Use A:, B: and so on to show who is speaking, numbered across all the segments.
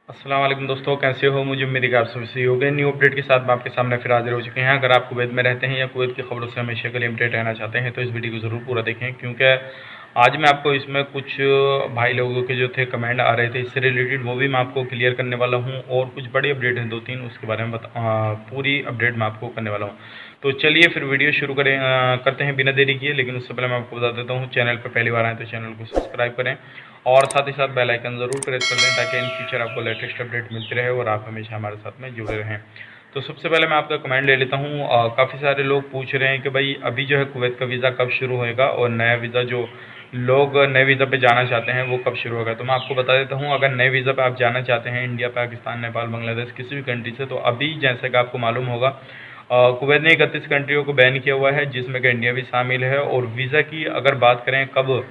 A: अस्सलाम वालेकुम दोस्तों, कैसे हो? मुझे उम्मीद है कि आप सभी सही हो गए। न्यू अपडेट के साथ मैं आपके सामने फिर हाजिर हो चुके हैं। अगर आप कुवैत में रहते हैं या कुवैत की खबरों से हमेशा के लिए अपडेट रहना चाहते हैं तो इस वीडियो को ज़रूर पूरा देखें, क्योंकि आज मैं आपको इसमें कुछ भाई लोगों के जो थे कमेंट आ रहे थे इससे रिलेटेड, वो भी मैं आपको क्लियर करने वाला हूं। और कुछ बड़ी अपडेट हैं 2-3, उसके बारे में पूरी अपडेट मैं आपको करने वाला हूं। तो चलिए फिर वीडियो शुरू करते हैं बिना देरी किए। लेकिन उससे पहले मैं आपको बता देता हूँ, चैनल पर पहली बार आए तो चैनल को सब्सक्राइब करें और साथ ही साथ बेल आइकन ज़रूर प्रेस कर दें, ताकि इन फ्यूचर आपको लेटेस्ट अपडेट मिलती रहे और आप हमेशा हमारे साथ में जुड़े रहें। तो सबसे पहले मैं आपका कमेंट ले लेता हूँ। काफ़ी सारे लोग पूछ रहे हैं कि भाई अभी जो है कुवैत का वीज़ा कब शुरू होएगा और नया वीज़ा जो लोग नए वीज़ा पे जाना चाहते हैं वो कब शुरू होगा। तो मैं आपको बता देता हूँ, अगर नए वीज़ा पे आप जाना चाहते हैं इंडिया, पाकिस्तान, नेपाल, बांग्लादेश, किसी भी कंट्री से, तो अभी जैसे कि आपको मालूम होगा कुवैत ने 31 कंट्रियों को बैन किया हुआ है, जिसमें कि इंडिया भी शामिल है। और वीज़ा की अगर बात करें कब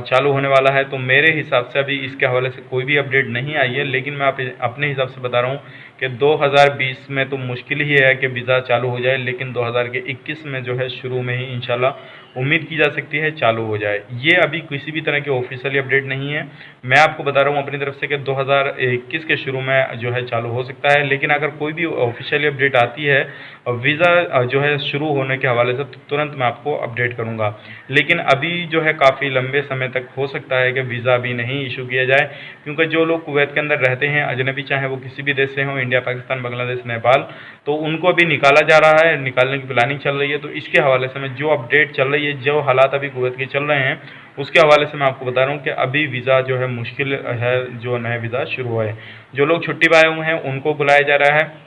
A: चालू होने वाला है, तो मेरे हिसाब से अभी इसके हवाले से कोई भी अपडेट नहीं आई है। लेकिन मैं अपने हिसाब से बता रहा हूँ कि 2020 में तो मुश्किल ही है कि वीज़ा चालू हो जाए, लेकिन 2021 में जो है शुरू में ही इंशाल्लाह उम्मीद की जा सकती है चालू हो जाए। ये अभी किसी भी तरह की ऑफिशियली अपडेट नहीं है, मैं आपको बता रहा हूँ अपनी तरफ से कि 2021 के शुरू में जो है चालू हो सकता है। लेकिन अगर कोई भी ऑफिशियली अपडेट आती है वीज़ा जो है शुरू होने के हवाले से, तो तुरंत मैं आपको अपडेट करूँगा। लेकिन अभी जो है काफ़ी लंबे समय तक हो सकता है कि वीज़ा अभी नहीं इशू किया जाए, क्योंकि जो लोग कुवैत के अंदर रहते हैं अजनबी, चाहे वो किसी भी देश से हों, इंडिया, पाकिस्तान, बांग्लादेश, नेपाल, तो उनको अभी निकाला जा रहा है, निकालने की प्लानिंग चल रही है। तो इसके हवाले से मैं जो अपडेट चल रही है, जो हालात अभी कुवैत के चल रहे हैं, उसके हवाले से मैं आपको बता रहा हूँ कि अभी वीज़ा जो है मुश्किल है, जो नया वीज़ा शुरू हुआ है। जो लोग छुट्टी पर आए हुए हैं उनको बुलाया जा रहा है,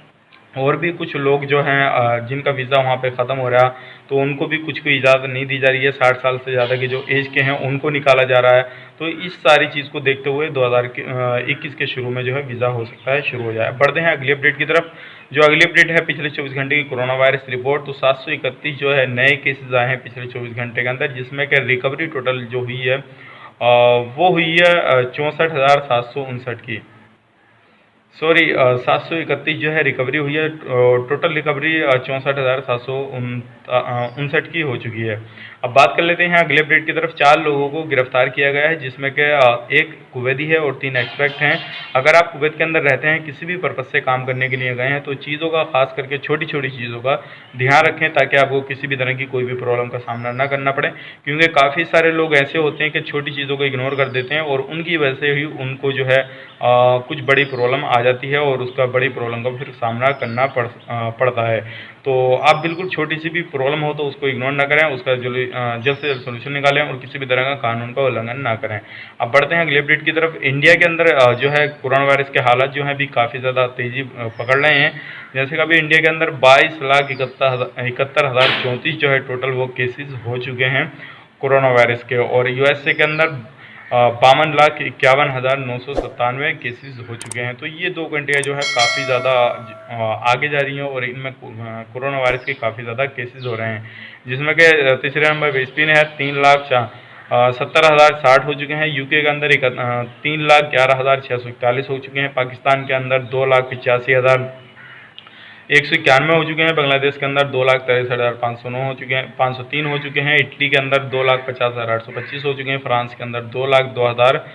A: और भी कुछ लोग जो हैं जिनका वीज़ा वहाँ पे ख़त्म हो रहा, तो उनको भी कुछ को इजाज़त नहीं दी जा रही है। 60 साल से ज़्यादा के जो एज के हैं उनको निकाला जा रहा है। तो इस सारी चीज़ को देखते हुए 2021 के शुरू में जो है वीज़ा हो सकता है शुरू हो जाए। बढ़ते हैं अगली अपडेट की तरफ। जो अगली अपडेट है पिछले 24 घंटे की कोरोना वायरस रिपोर्ट। तो 731 जो है नए केसेज आए हैं पिछले 24 घंटे के अंदर, जिसमें कि रिकवरी टोटल जो हुई है वो हुई है 64,759 की। सॉरी, 731 जो है रिकवरी हुई है। टोटल रिकवरी 64,759 की हो चुकी है। अब बात कर लेते हैं अगले अपडेट की तरफ। 4 लोगों को गिरफ्तार किया गया है, जिसमें कि एक कुवैती है और 3 एक्सपेक्ट हैं। अगर आप कुवैत के अंदर रहते हैं, किसी भी पर्पज़ से काम करने के लिए गए हैं, तो चीज़ों का, खास करके छोटी छोटी चीज़ों का ध्यान रखें, ताकि आपको किसी भी तरह की कोई भी प्रॉब्लम का सामना ना करना पड़े। क्योंकि काफ़ी सारे लोग ऐसे होते हैं कि छोटी चीज़ों को इग्नोर कर देते हैं, और उनकी वजह से ही उनको जो है कुछ बड़ी प्रॉब्लम आ जाती है, और उसका बड़ी प्रॉब्लम का फिर सामना करना पड़ता है। तो आप बिल्कुल छोटी सी भी प्रॉब्लम हो तो उसको इग्नोर ना करें, उसका जल्द से जल्द सोल्यूशन निकालें, और किसी भी तरह का कानून का उल्लंघन ना करें। अब बढ़ते हैं अगले अपडेट की तरफ। इंडिया के अंदर जो है कोरोना वायरस के हालात जो हैं अभी काफ़ी ज़्यादा तेज़ी पकड़ रहे हैं। जैसे कि अभी इंडिया के अंदर 22,71,34 जो है टोटल वो केसेस हो चुके हैं कोरोना वायरस के। और यूएसए के अंदर 52,51,997 केसेस हो चुके हैं। तो ये 2 कंट्रियाँ जो है काफ़ी ज़्यादा आगे जा रही हैं, और इनमें कोरोना वायरस के काफ़ी ज़्यादा केसेस हो रहे हैं। जिसमें कि तीसरे नंबर पर स्पेन है, 3,70,060 हो चुके हैं। यूके के अंदर 3,11,641 हो चुके हैं। पाकिस्तान के अंदर 2,85,191 हो चुके हैं। बांग्लादेश के अंदर 2,63,509 हो चुके हैं, 503 हो चुके हैं। इटली के अंदर 2,50,825 हो चुके हैं। फ्रांस के अंदर 2,02,000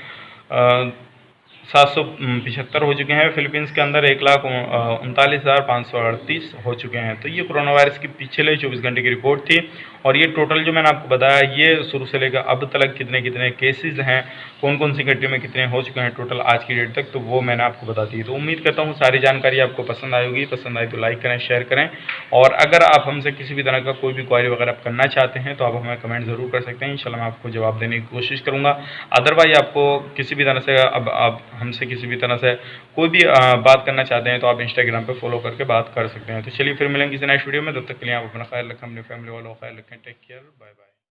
A: 775 हो चुके हैं। फिलीपींस के अंदर 1,39,538 हो चुके हैं। तो ये कोरोना वायरस की पिछले 24 घंटे की रिपोर्ट थी। और ये टोटल जो मैंने आपको बताया, ये शुरू से लेकर अब तक कितने कितने केसेस हैं, कौन कौन सी कंट्री में कितने हो चुके हैं टोटल आज की डेट तक, तो वो मैंने आपको बता दी। तो उम्मीद करता हूँ सारी जानकारी आपको पसंद आएगी। पसंद आई तो लाइक करें, शेयर करें, और अगर आप हमसे किसी भी तरह का कोई भी क्वारी वगैरह आप करना चाहते हैं तो आप हमें कमेंट ज़रूर कर सकते हैं। इंशाल्लाह मैं आपको जवाब देने की कोशिश करूँगा। अदरवाइज आपको किसी भी तरह से अब आप हमसे किसी भी तरह से कोई भी बात करना चाहते हैं तो आप इंस्टाग्राम पे फॉलो करके बात कर सकते हैं। तो चलिए फिर मिलेंगे किसी नेक्स्ट वीडियो में। तब तक के लिए आप अपना ख्याल रखें, अपनी फैमिली वालों का ख्याल रखें। Take care, bye bye.